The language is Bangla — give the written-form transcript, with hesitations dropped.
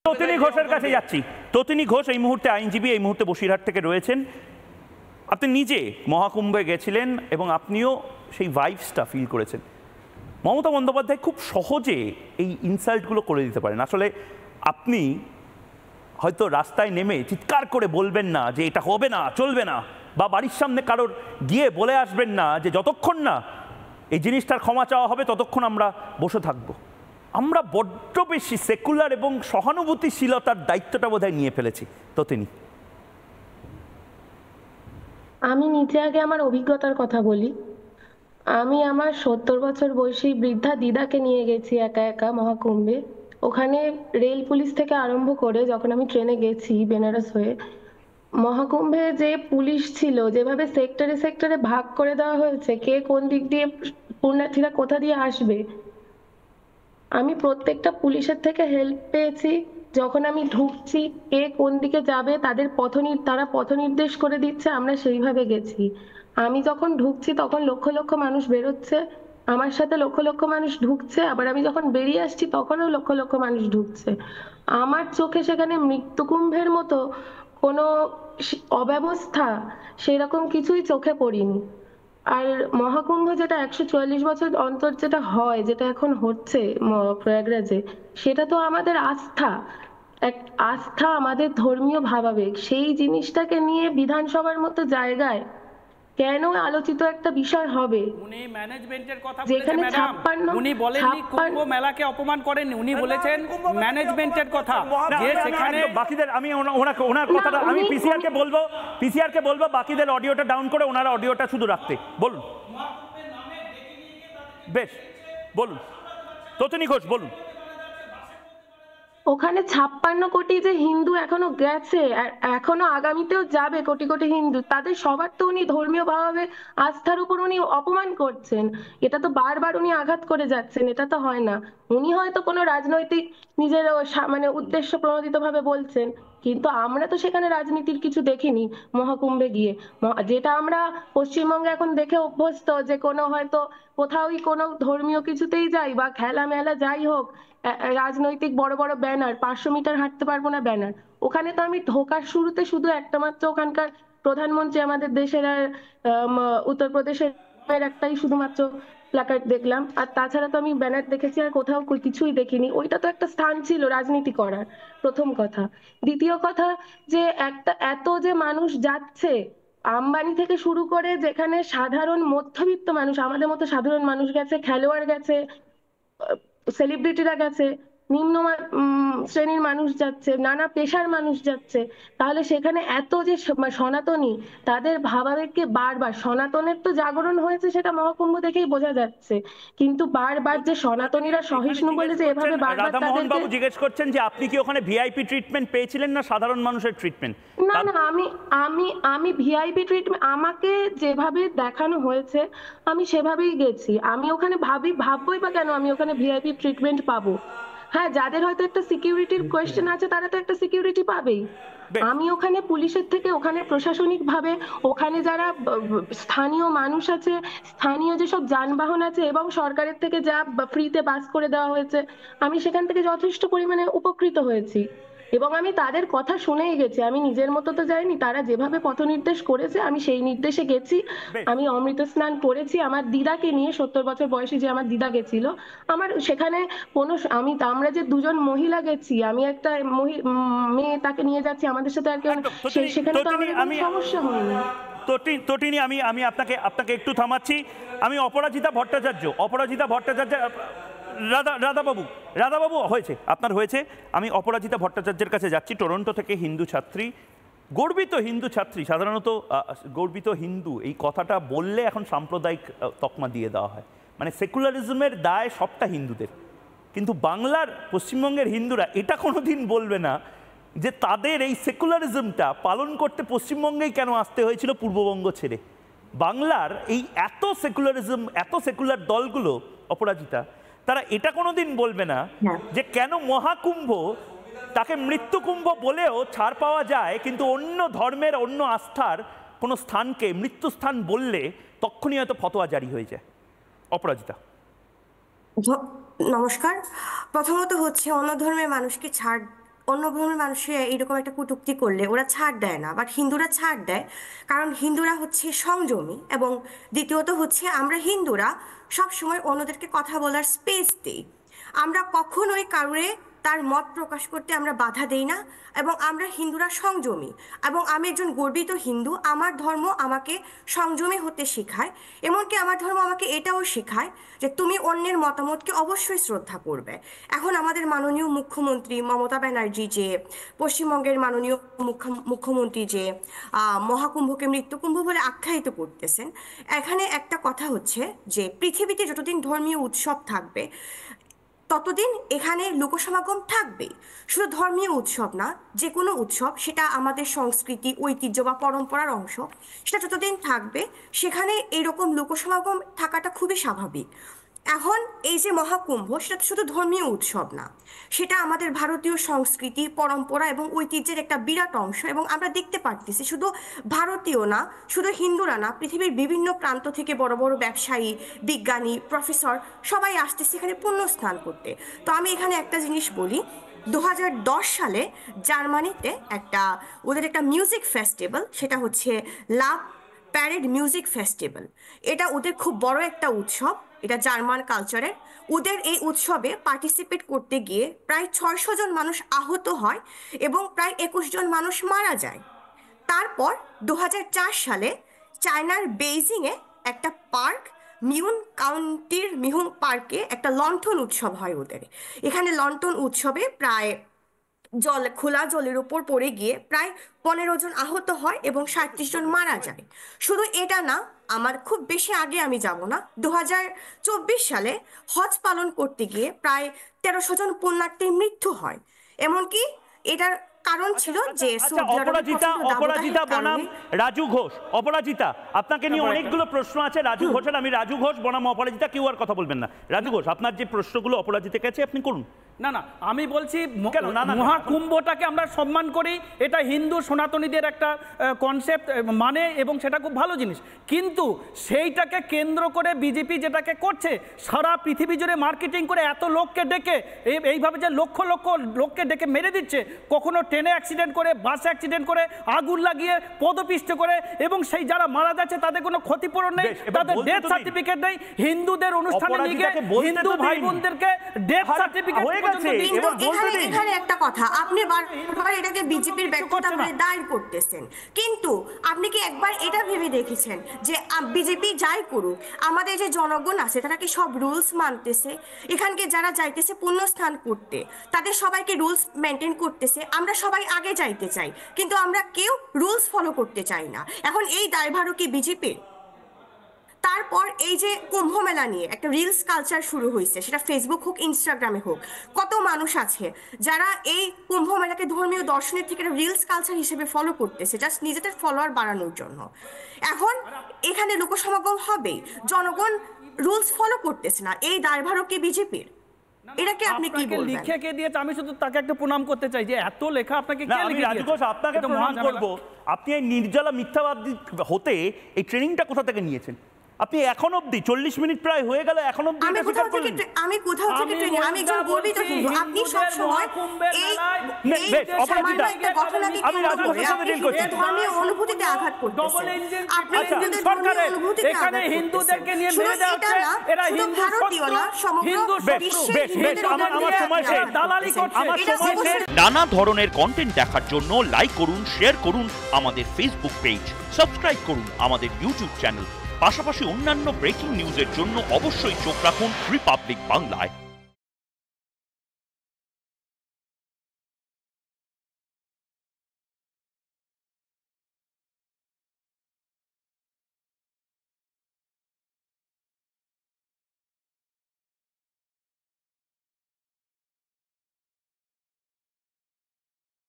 ততিনী ঘোষের কাছে যাচ্ছি। ততিনী ঘোষ এই মুহূর্তে আইনজীবী, এই মুহূর্তে বসিরহাট থেকে রয়েছেন। আপনি নিজে মহাকুম্ভে গেছিলেন এবং আপনিও সেই ভাইবসটা ফিল করেছেন। মমতা বন্দ্যোপাধ্যায় খুব সহজে এই ইনসাল্টগুলো করে দিতে পারেন। আসলে আপনি হয়তো রাস্তায় নেমে চিৎকার করে বলবেন না যে এটা হবে না, চলবে না, বা বাড়ির সামনে কারোর গিয়ে বলে আসবেন না যে যতক্ষণ না এই জিনিসটার ক্ষমা চাওয়া হবে ততক্ষণ আমরা বসে থাকবো। আমরা বড্ড বেশি সেকুলার এবং সহানুভূতিশীলতার দায়িত্বটা বোধহয় নিয়ে ফেলেছি। তো তিনি, আমি নিজে আগে আমার অভিজ্ঞতার কথা বলি। আমি আমার 70 বছর বয়সী বৃদ্ধা দিদাকে নিয়ে গেছি একা একা মহাকুম্ভে। ওখানে রেল পুলিশ থেকে আরম্ভ করে যখন আমি ট্রেনে গেছি বেনারস হয়ে, মহাকুম্ভে যে পুলিশ ছিল, যেভাবে সেক্টরে সেক্টরে ভাগ করে দেওয়া হয়েছে কে কোন দিক দিয়ে, পুণ্যার্থীরা কোথা দিয়ে আসবে, আমি প্রত্যেকটা পুলিশের থেকে হেল্প পেয়েছি। যখন আমি ঢুকছি কে কোন দিকে যাবে তারা পথ নির্দেশ করে দিচ্ছে, আমরা সেইভাবে গেছি। আমি যখন ঢুকছি তখন লক্ষ লক্ষ মানুষ বেরোচ্ছে, আমার সাথে লক্ষ লক্ষ মানুষ ঢুকছে, আবার আমি যখন বেরিয়ে আসছি তখনও লক্ষ লক্ষ মানুষ ঢুকছে। আমার চোখে সেখানে মৃত্যুকুম্ভের মতো কোনো অব্যবস্থা সেরকম কিছুই চোখে পড়িনি। আর মহাকুম্ভ যেটা 144 বছর অন্তর যেটা হয়, যেটা এখন হচ্ছে প্রয়াগরাজে, সেটা তো আমাদের আস্থা, এক আস্থা, আমাদের ধর্মীয় ভাবাবেগ। সেই জিনিসটাকে নিয়ে বিধানসভার মতো জায়গায় কেন আলোচিত একটা বিষয় হবে? উনি ম্যানেজমেন্টের কথা বলেছেন যেখানে ম্যাডাম, উনি বলেননি কুম্ভ মেলাকে অপমান করেননি, উনি বলেছেন ম্যানেজমেন্টের কথা, যে সেখানে বাকিদের আমি ওনার কথাটা আমি পিসিআর কে বলবো বাকিদের অডিওটা ডাউন করে ওনারা অডিওটা শুধু রাখতে বলুন। বেশ, বলুন ততিনী ঘোষ, বলুন। ওখানে 56 কোটি যে হিন্দু এখনো গেছে, এখনো আগামীতেও যাবে কোটি কোটি হিন্দু, তাদের সবার তো উনি ধর্মীয় ভাবে আস্থার উপর উনি অপমান করছেন। এটা তো বারবার উনি আঘাত করে যাচ্ছেন, এটা তো হয় না। উনি হয়তো কোনো রাজনৈতিক নিজের মানে উদ্দেশ্য প্রণোদিত ভাবে বলছেন, কিন্তু আমরা তো সেখানে রাজনীতির কিছু দেখিনি মহাকুম্ভে গিয়ে। যেটা আমরা পশ্চিমবঙ্গে এখন দেখে অভ্যস্ত, যে কোনো হয়তো কোথাওই কোনো ধর্মীয় কিছুতেই যাই বা খেলা মেলা যাই হোক, রাজনৈতিক বড় বড় ব্যানার, 500 মিটার হাঁটতে পারবো না ব্যানার। ওখানে তো আমি ঢোকার শুরুতে শুধু একটা মাত্র ওখানকার প্রধানমন্ত্রী আমাদের দেশের আর উত্তরপ্রদেশের একটাই শুধুমাত্র প্ল্যাকার্ড দেখলাম, আর তাছাড়া তো আমি ব্যানার দেখেছি আর কোথাও কিছুই দেখিনি। ওইটা তো একটা স্থান ছিল রাজনীতি করার, প্রথম কথা। দ্বিতীয় কথা, যে একটা এত যে মানুষ যাচ্ছে, আম্বানি থেকে শুরু করে যেখানে সাধারণ মধ্যবিত্ত মানুষ, আমাদের মতো সাধারণ মানুষ গেছে, খেলোয়াড় গেছে, সেলিব্রিটিরা গেছে, নিম্ন শ্রেণীর মানুষ যাচ্ছে, নানা পেশার মানুষ যাচ্ছে, তাহলে সেখানে এত যে সনাতনী, তাদের ভাবাবেগকে বারবার, সনাতনের তো জাগরণ হয়েছে সেটা মহাকুম্ভ দেখেই বোঝা যাচ্ছে, কিন্তু বারবার যে সনাতনীরা সহিষ্ণু বলে যে এভাবে বারবার রাধামোহন বাবু জিজ্ঞেস করছেন যে আপনি কি ওখানে ভিআইপি ট্রিটমেন্ট পেয়েছিলেন না সাধারণ মানুষের ট্রিটমেন্ট? না না, আমি ভিআইপি ট্রিটমেন্ট, আমাকে যেভাবে দেখানো হয়েছে আমি সেভাবেই গেছি। আমি ওখানে ভাববোই বা কেন আমি ওখানে ভিআইপি ট্রিটমেন্ট পাবো? হ্যাঁ, যাদের হয়তো একটা সিকিউরিটির কোয়েশ্চেন আছে তারা তো একটা সিকিউরিটি পাবেই। আমি ওখানে পুলিশের থেকে, ওখানে প্রশাসনিক ভাবে, ওখানে যারা স্থানীয় মানুষ আছে, স্থানীয় যেসব যানবাহন আছে, এবং সরকারের থেকে যা ফ্রিতে বাস করে দেওয়া হয়েছে, আমি সেখান থেকে যথেষ্ট পরিমাণে উপকৃত হয়েছি। এবং আমি তাদের কথা শুনেই গেছি, আমি নিজের মতো তো যাইনি, তারা যেভাবে পথ নির্দেশ করেছে আমি সেই নির্দেশে গেছি। আমি অমৃত স্নান করেছি আমার দিদাকে নিয়ে, 70 বছর বয়সী যে আমার দিদা গেছিল। আমার সেখানে কোনো, আমরা যে দুজন মহিলা গেছি, আমি একটা মেয়ে তাকে নিয়ে যাচ্ছি, আমাদের সাথে আর কেউ, সেখানে তো আমার কোনো সমস্যা হয়নি। তটিনী, আমি আপনাকে একটু থামাচ্ছি। আমি অপরাজিতা ভট্টাচার্য রাধাবাবু হয়েছে, আপনার হয়েছে। আমি অপরাজিতা ভট্টাচার্যের কাছে যাচ্ছি, টরন্টো থেকে, হিন্দু ছাত্রী, গর্বিত হিন্দু ছাত্রী। সাধারণত গর্বিত হিন্দু এই কথাটা বললে এখন সাম্প্রদায়িক তকমা দিয়ে দেওয়া হয়, মানে সেকুলারিজমের দায় সবটা হিন্দুদের। কিন্তু বাংলার, পশ্চিমবঙ্গের হিন্দুরা এটা কোনোদিন বলবে না যে তাদের এই সেকুলারিজমটা পালন করতে পশ্চিমবঙ্গেই কেন আসতে হয়েছিল পূর্ববঙ্গ ছেড়ে। বাংলার এই এত সেকুলার দলগুলো, অপরাজিতা, তারা এটা কোনোদিন বলবে না যে কেন মহাকুম্ভ, তাকে মৃত্যুকুম্ভ বলেও ছাড় পাওয়া যায়, কিন্তু অন্য ধর্মের, অন্য আস্থার কোনো স্থানকে মৃত্যুস্থান বললে তখনই হয়তো ফতোয়া জারি হয়ে যায়। অপরাজিতা, নমস্কার। প্রথমত হচ্ছে, অন্য ধর্মের মানুষকে ছাড় অন্য ধর্মের মানুষের এরকম একটা কটূক্তি করলে ওরা ছাড় দেয় না, বাট হিন্দুরা ছাড় দেয়, কারণ হিন্দুরা হচ্ছে সংযমী, এবং দ্বিতীয়ত হচ্ছে আমরা হিন্দুরা সবসময় অন্যদেরকে কথা বলার স্পেস দিই। আমরা কখনোই কারোরে তার মত প্রকাশ করতে আমরা বাধা দেই না, এবং আমরা হিন্দুরা সংযমী, এবং আমি একজন গর্বিত হিন্দু। আমার ধর্ম আমাকে সংযমী হতে শেখায়, এমনকি আমার ধর্ম আমাকে এটাও শেখায় যে তুমি অন্যের মতামতকে অবশ্যই শ্রদ্ধা করবে। এখন আমাদের মাননীয় মুখ্যমন্ত্রী মমতা ব্যানার্জি যে পশ্চিমবঙ্গের মাননীয় মুখ্যমন্ত্রী যে মহাকুম্ভকে মৃত্যুকুম্ভ বলে আখ্যায়িত করতেছেন, এখানে একটা কথা হচ্ছে যে পৃথিবীতে যতদিন ধর্মীয় উৎসব থাকবে ততদিন এখানে লোকসমাগম থাকবেই। শুধু ধর্মীয় উৎসব না, যে কোনো উৎসব, সেটা আমাদের সংস্কৃতি, ঐতিহ্য বা পরম্পরার অংশ, সেটা যতদিন থাকবে সেখানে এরকম লোকসমাগম থাকাটা খুবই স্বাভাবিক। এখন এই যে মহাকুম্ভ, সেটা শুধু ধর্মীয় উৎসব না, সেটা আমাদের ভারতীয় সংস্কৃতি, পরম্পরা এবং ঐতিহ্যের একটা বিরাট অংশ। এবং আমরা দেখতে পারতেছি শুধু ভারতীয় না, শুধু হিন্দুরা না, পৃথিবীর বিভিন্ন প্রান্ত থেকে বড় বড় ব্যবসায়ী, বিজ্ঞানী, প্রফেসর সবাই আসতেছে এখানে পুণ্য স্নান করতে। তো আমি এখানে একটা জিনিস বলি, 2010 সালে জার্মানিতে ওদের একটা মিউজিক ফেস্টিভ্যাল, সেটা হচ্ছে লাভ প্যারেড মিউজিক ফেস্টিভ্যাল। এটা ওদের খুব বড় একটা উৎসব, এটা জার্মান কালচারের। ওদের এই উৎসবে পার্টিসিপেট করতে গিয়ে প্রায় 600 জন মানুষ আহত হয় এবং প্রায় 21 জন মানুষ মারা যায়। তারপর 2004 সালে চায়নার বেইজিংয়ে একটা পার্ক, মিউন কাউন্টির মিহুং পার্কে একটা লণ্ঠন উৎসব হয় ওদের। এখানে লণ্ঠন উৎসবে প্রায় খোলা জলের উপর পড়ে গিয়ে প্রায় 15 জন আহত হয় এবং 37 জন মারা যায়। শুধু এটা না, আমার খুব বেশি আগে আমি যাব না, 2024 সালে হজ পালন করতে গিয়ে প্রায় 1300 জন পুণ্যার্থীর মৃত্যু হয়। এমনকি এটার কারণ ছিল যে অপরাজিতা বনাম রাজু ঘোষ। অপরাজিতা, আপনাকে নিয়ে অনেকগুলো প্রশ্ন আছে রাজু ঘোষের। আমি রাজু ঘোষ বনাম অপরাজিতা, কেউ আর কথা বলবেন না। রাজু ঘোষ, আপনার যে প্রশ্নগুলো অপরাজিতার কাছে আপনি করুন। না না, আমি বলছি মহাকুম্ভটাকে আমরা সম্মান করি, এটা হিন্দু সনাতনীদের একটা কনসেপ্ট মানে, এবং সেটা খুব ভালো জিনিস। কিন্তু সেইটাকে কেন্দ্র করে বিজেপি যেটাকে করছে, সারা পৃথিবী জুড়ে মার্কেটিং করে এত লোককে ডেকে এইভাবে যে লক্ষ লক্ষ লোককে ডেকে মেরে দিচ্ছে, কখনো ট্রেনে অ্যাক্সিডেন্ট করে, বাসে অ্যাক্সিডেন্ট করে, আগুন লাগিয়ে পদপিষ্ট করে, এবং সেই যারা মারা যাচ্ছে তাদের কোনো ক্ষতিপূরণ নেই, তাদের ডেথ সার্টিফিকেট নেই। হিন্দুদের অনুষ্ঠানে নিয়ে হিন্দু ভাই বোনদেরকে ডেথ সার্টিফিকেট। এখানে একটা কথা, আপনি বারবার এটাকে বিজেপির ব্যর্থতা বলে দায়ের করতেছেন, কিন্তু আপনি কি একবার এটা ভেবে দেখেছেন যে বিজেপি যাই করুক, আমাদের যে জনগণ আছে তারা কি সব রুলস মানতেছে? এখানকে যারা যাইতেছে পুণ্যস্থান করতে, তাদের সবাইকে রুলস মেনটেন করতেছে। আমরা সবাই আগে যাইতে চাই, কিন্তু আমরা কেউ রুলস ফলো করতে চাই না। এখন এই দায়ভারও কি বিজেপির? তারপর এই যে কুম্ভ মেলা নিয়ে একটা রিলস কালচার শুরু হয়েছে, সেটা ফেসবুক হোক, ইনস্টাগ্রামে হোক, কত মানুষ আছে যারা এই কুম্ভ মেলাকে ধর্মীয় দর্শনের থেকে রিলস কালচার হিসেবে ফলো করতেছে, জাস্ট নিজেদের ফলোয়ার বাড়ানোর জন্য। এখন এখানে লোকসমাগম হবেই, জনগণ রুলস ফলো করতেছে না, এই দায়ভারও কি বিজেপির? এটাকে আপনি কি বলবেন? লিখে কে দিয়েছে, আমি শুধু তাকে একটা প্রণাম করতে চাই যে এত লেখা আপনাকে কে লিখে দিয়েছে? রাজু ঘোষ, আপনাকে প্রণাম করব। আপনি এই নির্জলা মিথ্যাবাদী হতে এই ট্রেনিংটা কোথা থেকে নিয়েছেন? আপনি এখন অবধি 40 মিনিট প্রায় হয়ে গেল, এখন অবধি আমি কোথাও থেকে ট্রেনিং, আমি একজন গর্বিত হিন্দু। আপনি সব সময় এই অপরাজিতা, আমি রাজু ঘোষের সাথে ডিল করছি, ধর্মীয় অনুভূতিতে আঘাত করতেছেন আপনি। হিন্দুদের ধর্মীয় অনুভূতিতে এখানে হিন্দুদেরকে নিয়ে মেরে দেওয়া হচ্ছে, এরা হিন্দু ভারতীয় না, সমগ্র বিশ্বে আমার সময় শেষ, দালালি করছে। নানা ধরনের কন্টেন্ট দেখার জন্য লাইক করুন, শেয়ার করুন আমাদের ফেসবুক পেজ, সাবস্ক্রাইব করুন আমাদের ইউটিউব চ্যানেল। পাশাপাশি অন্যান্য ব্রেকিং নিউজের জন্য অবশ্যই চোখ রাখুন রিপাবলিক বাংলায়।